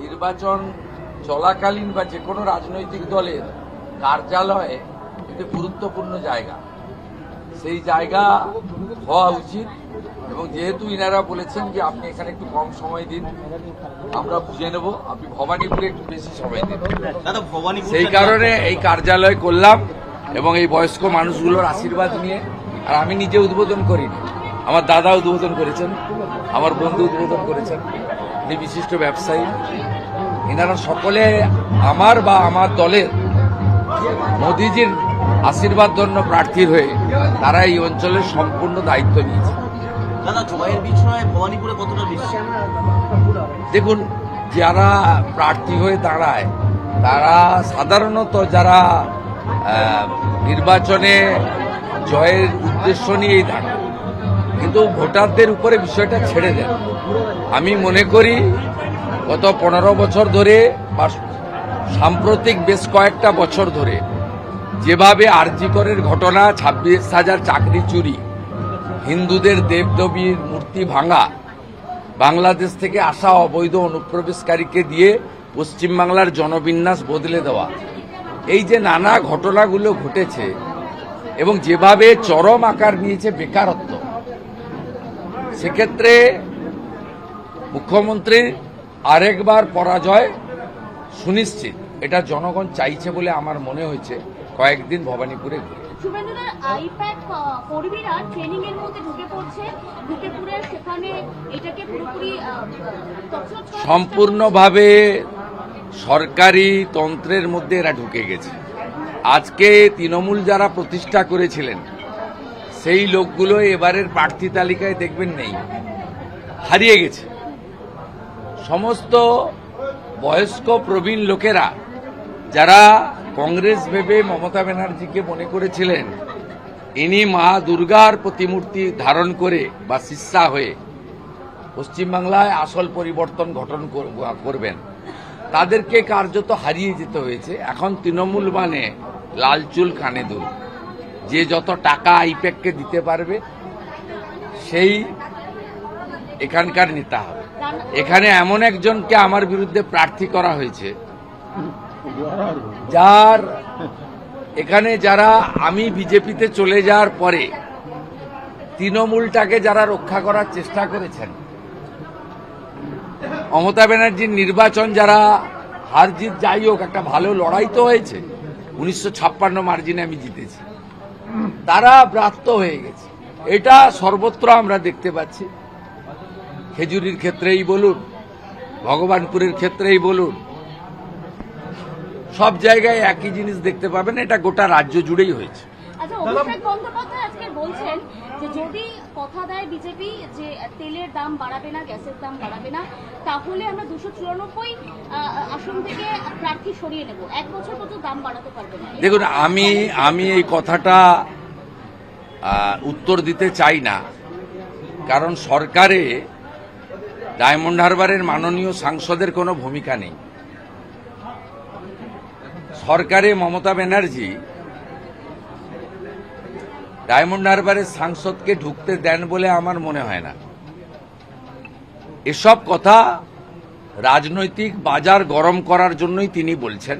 নির্বাচন চলাকালীন বা যে কোনো রাজনৈতিক দলের কার্যালয়ে একটি গুরুত্বপূর্ণ জায়গা, সেই জায়গা হওয়া উচিত। এবং যেহেতু ইনারা বলেছেন যে আপনি এখানে একটু কম সময় দিন, আমরা বুঝে নেব, আপনি ভবানীপুরে একটু বেশি সময় দিন, সেই কারণে এই কার্যালয় করলাম এবং এই বয়স্ক মানুষগুলোর আশীর্বাদ নিয়ে। আর আমি নিজে উদ্বোধন করিনি, আমার দাদা উদ্বোধন করেছেন, আমার বন্ধু উদ্বোধন করেছেন, উনি বিশিষ্ট ব্যবসায়ী। এনারা সকলে আমার বা আমার দলের মোদিজির আশীর্বাদ জন্য প্রার্থীর হয়ে তারা এই অঞ্চলের সম্পূর্ণ দায়িত্ব নিয়েছে। দাদা, জয়ের বিষয়ে ভবানীপুরে কতটা বিশ্বাস? দেখুন, যারা প্রার্থী হয়ে দাঁড়ায় তারা সাধারণত যারা নির্বাচনে জয়ের উদ্দেশ্য নিয়েই দাঁড়ায়, কিন্তু ভোটারদের উপরে বিষয়টা ছেড়ে দেন। আমি মনে করি গত 15 বছর ধরে বা সাম্প্রতিক বেশ কয়েকটা বছর ধরে যেভাবে আরজি করের ঘটনা, 26,000 চাকরি চুরি, হিন্দুদের দেবদেবীর মূর্তি ভাঙা, বাংলাদেশ থেকে আসা অবৈধ অনুপ্রবেশকারীকে দিয়ে পশ্চিমবাংলার জনবিন্যাস বদলে দেওয়া, এই যে নানা ঘটনাগুলো ঘটেছে এবং যেভাবে চরম আকার নিয়েছে বেকারত্ব, সেক্ষেত্রে মুখ্যমন্ত্রীর আরেকবার পরাজয় সুনিশ্চিত, এটা জনগণ চাইছে বলে আমার মনে হয়েছে কয়েকদিন ভবানীপুরে ঘুরে। শুভেন্দুদের আইপ্যাড কর্মীরা ট্রেনিং এর মধ্যে ঢুকে পড়ছে, ঢুকে পড়ে সেখানে এটাকে পুরোপুরি সম্পূর্ণভাবে সরকারি তন্ত্রের মধ্যে এরা ঢুকে গেছে। আজকে তৃণমূল যারা প্রতিষ্ঠা করেছিলেন সেই লোকগুলো এবারের প্রার্থী তালিকায় দেখবেন নেই, হারিয়ে গেছে। সমস্ত বয়স্ক প্রবীণ লোকেরা যারা কংগ্রেস ভেবে মমতা ব্যানার্জিকে মনে করেছিলেন ইনি মা দুর্গার প্রতিমূর্তি ধারণ করে বা শিষ্যা হয়ে পশ্চিমবাংলায় আসল পরিবর্তন গঠন করবেন, তাদেরকে কার্যত হারিয়ে যেতে হয়েছে। এখন তৃণমূল মানে লাল চুল কানে দুল, যে যত টাকা আইপ্যাককে দিতে পারবে সেই এখানকার নেতা হবে। এখানে এমন একজনকে আমার বিরুদ্ধে প্রার্থী করা হয়েছে যার এখানে যারা আমি বিজেপিতে চলে যাওয়ার পরে তৃণমূলটাকে যারা রক্ষা করার চেষ্টা করেছেন, মমতা ব্যানার্জির নির্বাচন যারা হার জিত যাই হোক একটা ভালো লড়াই তো হয়েছে, 1956 মার্জিনে আমি জিতেছি, তারা ব্রাত্য হয়ে গেছে। এটা সর্বত্র আমরা দেখতে পাচ্ছি, খেজুরির ক্ষেত্রেই বলুন, ভগবানপুরের ক্ষেত্রেই বলুন, সব জায়গায় একই জিনিস দেখতে পাবেন। এটা গোটা রাজ্য জুড়েই হয়েছে। আচ্ছা, অভিষেক বন্দ্যোপাধ্যায় আজকে বলছেন যে যদি কথা দেয় বিজেপি যে তেলের দাম বাড়াবে না, গ্যাসের দাম বাড়াবে না, তাহলে আমরা 294 আসন থেকে প্রার্থী সরিয়ে নেব, 1 বছর পর্যন্ত দাম বাড়াতে পারবে না। দেখুন, আমি এই কথাটা উত্তর দিতে চাই না, কারণ সরকারে ডায়মন্ড হারবারের মাননীয় সাংসদের কোনো ভূমিকা নেই। সরকারে মমতা ব্যানার্জি ডায়মন্ড হারবারের সাংসদকে ঢুকতে দেন বলে আমার মনে হয় না। এসব কথা রাজনৈতিক বাজার গরম করার জন্যই তিনি বলছেন,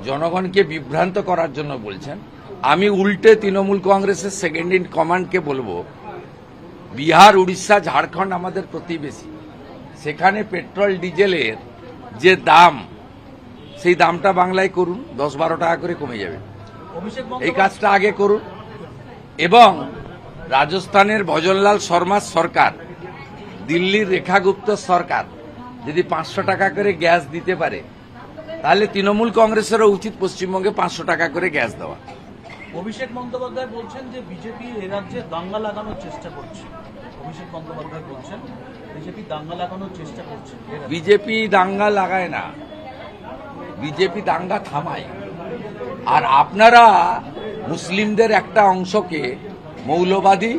জনগণকে বিভ্রান্ত করার জন্য বলছেন। আমি উল্টে তৃণমূল কংগ্রেসের সেকেন্ড ইন কমান্ডকে বলবো, বিহার, উড়িষ্যা, ঝাড়খণ্ড আমাদের প্রতিবেশী, সেখানে পেট্রোল ডিজেলের যে দাম, সেই দামটা বাংলায় করুন, 10-12 টাকা করে কমে যাবে। এই কাজটা আগে করুন। এবং রাজস্থানের ভজনলাল শর্মার সরকার, দিল্লির রেখা গুপ্ত সরকার যদি 500 টাকা করে গ্যাস দিতে পারে, তাহলে তৃণমূল কংগ্রেসেরও উচিত পশ্চিমবঙ্গে 500 টাকা করে গ্যাস দেওয়া। অভিষেক বন্দ্যোপাধ্যায় বলছেন যে বিজেপি এ রাজ্যে দাঙ্গা লাগানোর চেষ্টা করছে। অভিষেক বন্দ্যোপাধ্যায় বলছেন বিজেপি দাঙ্গা লাগানোর চেষ্টা করছে। বিজেপি দাঙ্গা লাগায় না, বিজেপি দাঙ্গা থামায়। আর আপনারা মুসলিমদের একটা অংশকে মৌলবাদী,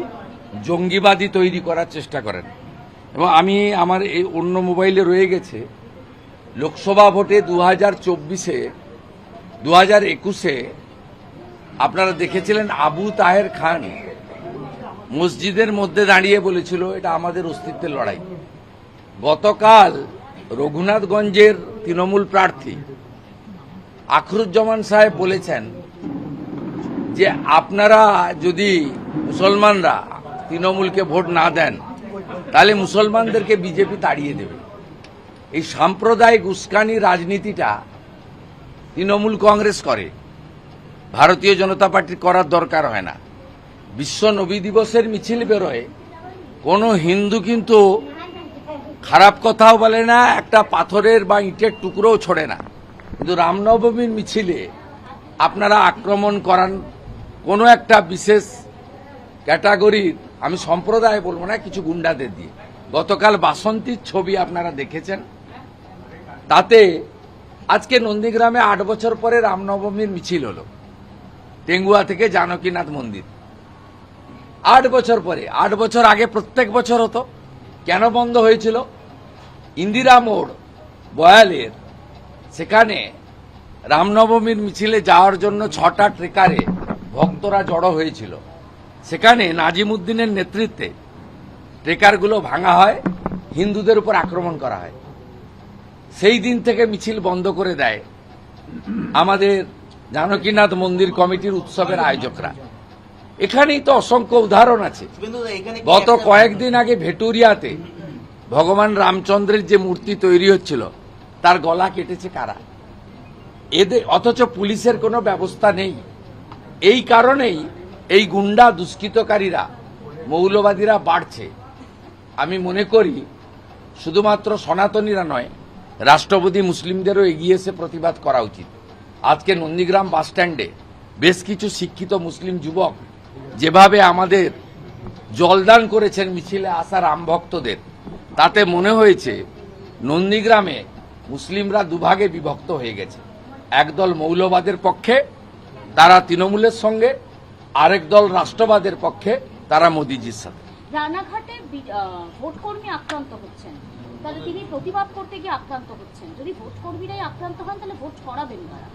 জঙ্গিবাদী তৈরি করার চেষ্টা করেন। এবং আমি আমার এই অন্য মোবাইলে রয়ে গেছে, লোকসভা ভোটে 2024-এ 2021-এ আপনারা দেখেছিলেন আবু তাহের খান মসজিদের মধ্যে দাঁড়িয়ে বলেছিল এটা আমাদের অস্তিত্বের লড়াই। গতকাল রঘুনাথগঞ্জের তৃণমূল প্রার্থী আখরুজ্জামান সাহেব বলেছেন যে আপনারা যদি মুসলমানরা তৃণমূলকে ভোট না দেন তাহলে মুসলমানদেরকে বিজেপি তাড়িয়ে দেবে। এই সাম্প্রদায়িক উস্কানি রাজনীতিটা তৃণমূল কংগ্রেস করে, ভারতীয় জনতা পার্টির করার দরকার হয় না। বিশ্ব নবী দিবসের মিছিল বেরোয়, কোনো হিন্দু কিন্তু খারাপ কথাও বলে না, একটা পাথরের বা ইটের টুকরোও ছোড়ে না। কিন্তু রামনবমীর মিছিলে আপনারা আক্রমণ করান কোনো একটা বিশেষ ক্যাটাগরির, আমি সম্প্রদায় বলবো না, কিছু গুন্ডাদের দিয়ে। গতকাল বাসন্তীর ছবি আপনারা দেখেছেন, তাতে আজকে নন্দীগ্রামে 8 বছর পরে রামনবমীর মিছিল হলো টেঙ্গুয়া থেকে জানকীনাথ মন্দির। 8 বছর পরে, 8 বছর আগে প্রত্যেক বছর হতো। কেন বন্ধ হয়েছিল? ইন্দিরা মোড় বয়ালের সেখানে রামনবমীর মিছিলে যাওয়ার জন্য 6টা ট্রেকারে ভক্তরা জড়ো হয়েছিল। সেখানে নাজিমুদ্দিনের নেতৃত্বে ট্রেকারগুলো ভাঙা হয়, হিন্দুদের উপর আক্রমণ করা হয়। সেই দিন থেকে মিছিল বন্ধ করে দেয় আমাদের জানকীনাথ মন্দির কমিটির উৎসবের আয়োজকরা। এখানেই তো অসংখ্য উদাহরণ আছে। গত কয়েকদিন আগে ভেটুরিয়াতে ভগবান রামচন্দ্রের যে মূর্তি তৈরি হচ্ছিল তার গলা কেটেছে কারা? এদের, অথচ পুলিশের কোনো ব্যবস্থা নেই। এই কারণেই এই গুন্ডা দুষ্কৃতকারীরা, মৌলবাদীরা বাড়ছে। আমি মনে করি শুধুমাত্র সনাতনীরা নয়, রাষ্ট্রবাদী মুসলিমদেরও এগিয়ে এসে প্রতিবাদ করা উচিত। আজকে নন্দীগ্রাম বাস স্ট্যান্ডে বেশ কিছু শিক্ষিত মুসলিম যুবক যেভাবে আমাদের জলদান করেছেন মিছিলে আসা রাম ভক্তদের, তাতে মনে হয়েছে নন্দীগ্রামে মুসলিমরা দুভাগে বিভক্ত হয়ে গেছে। একদল মৌলবাদের পক্ষে, তারা তৃণমূলের সঙ্গে, আরেক দল রাষ্ট্রবাদের পক্ষে, তারা মোদিজির সাথে। রানাঘাটে ভোটকর্মী আক্রান্ত হচ্ছেন, তাহলে তিনি প্রতিবাদ করতে গিয়ে আক্রান্ত হচ্ছেন। যদি ভোটকর্মীরাই আক্রান্ত হন তাহলে ভোট করাবেন কারা?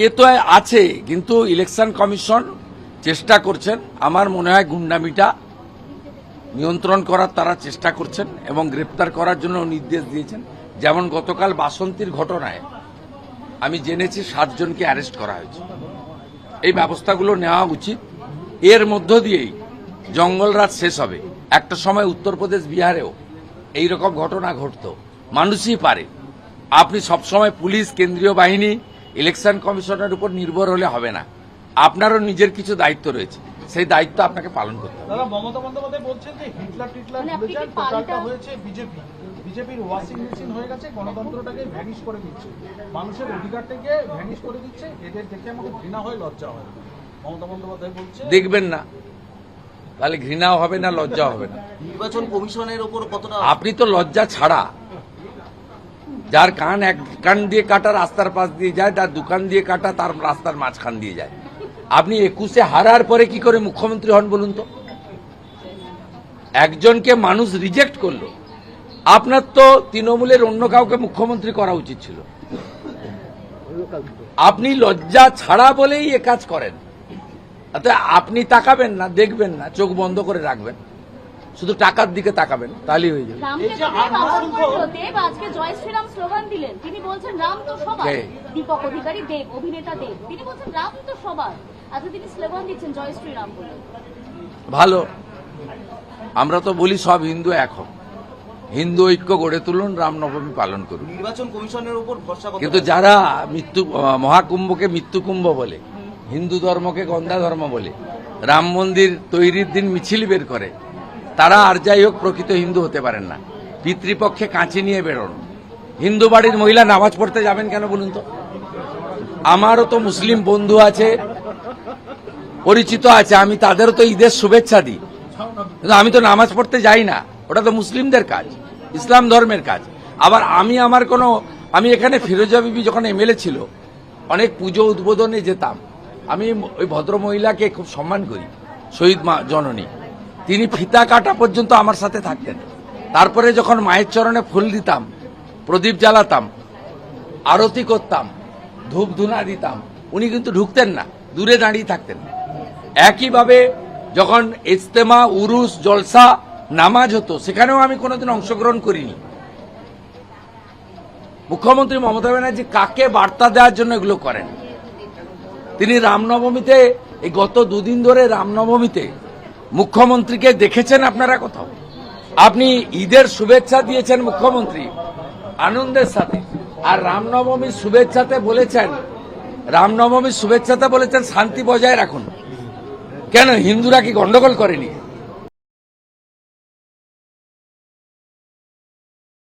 এ তো আছে, কিন্তু ইলেকশন কমিশন চেষ্টা করছেন। আমার মনে হয় গুন্ডামিটা নিয়ন্ত্রণ করার তারা চেষ্টা করছেন এবং গ্রেপ্তার করার জন্য নির্দেশ দিয়েছেন। যেমন গতকাল বাসন্তীর ঘটনায় আমি জেনেছি 7 জনকে অ্যারেস্ট করা হয়েছে। এই ব্যবস্থাগুলো নেওয়া উচিত। এর মধ্য দিয়েই জঙ্গলরাজ শেষ হবে। একটা সময় উত্তরপ্রদেশ, বিহারেও এইরকম ঘটনা ঘটত। মানুষই পারে। আপনি সবসময় পুলিশ, কেন্দ্রীয় বাহিনী, ইলেকশন কমিশনের উপর নির্ভর হলে হবে না। আপনারও নিজের কিছু দায়িত্ব রয়েছে, সেই দায়িত্ব আপনাকে পালন করতে হবে। দাদা, মমতা বন্দ্যোপাধ্যায় বলছেন যে হিটলার টিটলার ভুলে যান, টোটালটা হয়েছে বিজেপি। বিজেপির ওয়াশিং মেশিন হয়ে গেছে, গণতন্ত্রটাকে ভ্যানিশ করে দিচ্ছে, মানুষের অধিকারটাকে ভ্যানিশ করে দিচ্ছে। এদের দেখে আমাকে ঘৃণা হয়, লজ্জা হয়। মমতা বন্দ্যোপাধ্যায় বলছে দেখবেন না, তাহলে ঘৃণাও হবে না, লজ্জাও হবে না। নির্বাচন কমিশনের ওপর কতটা আপনি তো লজ্জা ছাড়া, যার কান এক কান দিয়ে কাটা রাস্তার পাশ দিয়ে যায়, যার দোকান দিয়ে কাটা তার রাস্তার মাঝখান দিয়ে যায়। আপনি 21-এ হারার পরে কি করে মুখ্যমন্ত্রী হন বলুন তো? একজনকে মানুষ রিজেক্ট করলো, আপনার তো তৃণমূলের অন্য কাউকে মুখ্যমন্ত্রী করা উচিত ছিল। আপনি লজ্জা ছাড়া বলেই এ কাজ করেন। আপনি তাকাবেন না, দেখবেন না, চোখ বন্ধ করে রাখবেন, শুধু টাকার দিকে তাকাবেন, তাহলেই হয়ে যাবে। দেব আজকে জয় শ্রীরাম স্লোগান দিলেন। তিনি বলছেন রাম তো সবার। দীপক অধিকারী, দেব অভিনেতা দেব, তিনি বলছেন রাম তো সবার। আজকে তিনি স্লোগান দিচ্ছেন জয় শ্রীরাম বলে। ভালো, আমরা তো বলি সব হিন্দু এক হোক, হিন্দু ঐক্য গড়ে তুলুন, রামনবমী পালন করুন। নির্বাচন কমিশনের উপর ভরসা করতে কিন্তু যারা মহাকুম্ভকে মৃত্যুকুম্ভ বলে, হিন্দু ধর্মকে গন্ধা ধর্ম বলে, রাম মন্দির তৈরির দিন মিছিল বের করে, তারা আর যাই হোক প্রকৃত হিন্দু হতে পারেন না। পিতৃপক্ষে কাঁচি নিয়ে বেরোন। হিন্দু বাড়ির মহিলা নামাজ পড়তে যাবেন কেন বলুন তো? আমারও তো মুসলিম বন্ধু আছে, পরিচিত আছে, আমি তাদেরও তো ঈদের শুভেচ্ছা দিই, কিন্তু আমি তো নামাজ পড়তে যাই না। ওটা তো মুসলিমদের কাজ, ইসলাম ধর্মের কাজ। আবার আমি এখানে ফিরোজা বিবি যখন এমএলএ ছিল, অনেক পুজো উদ্বোধনে যেতাম। আমি ওই ভদ্র মহিলাকে খুব সম্মান করি, শহীদ মা জননী। তিনি ফিতা কাটা পর্যন্ত আমার সাথে থাকতেন। তারপরে যখন মায়ের চরণে ফুল দিতাম, প্রদীপ জ্বালাতাম, আরতি করতাম, ধূপ ধুনা দিতাম, উনি কিন্তু ঢুকতেন না, দূরে দাঁড়িয়ে থাকতেন। একইভাবে যখন ইজতেমা, উরুস, জলসা, নামাজ হতো, সেখানেও আমি কোনোদিন অংশগ্রহণ করিনি। মুখ্যমন্ত্রী মমতা ব্যানার্জি কাকে বার্তা দেওয়ার জন্য এগুলো করেন? তিনি রামনবমীতে, এই গত দুদিন ধরে রামনবমীতে মুখ্যমন্ত্রীকে দেখেছেন আপনারা কোথাও? আপনি ঈদের শুভেচ্ছা দিয়েছেন মুখ্যমন্ত্রী আনন্দের সাথে, আর রামনবমীর শুভেচ্ছাতে বলেছেন শান্তি বজায় রাখুন। কেন, হিন্দুরা কি গন্ডগোল করেনি?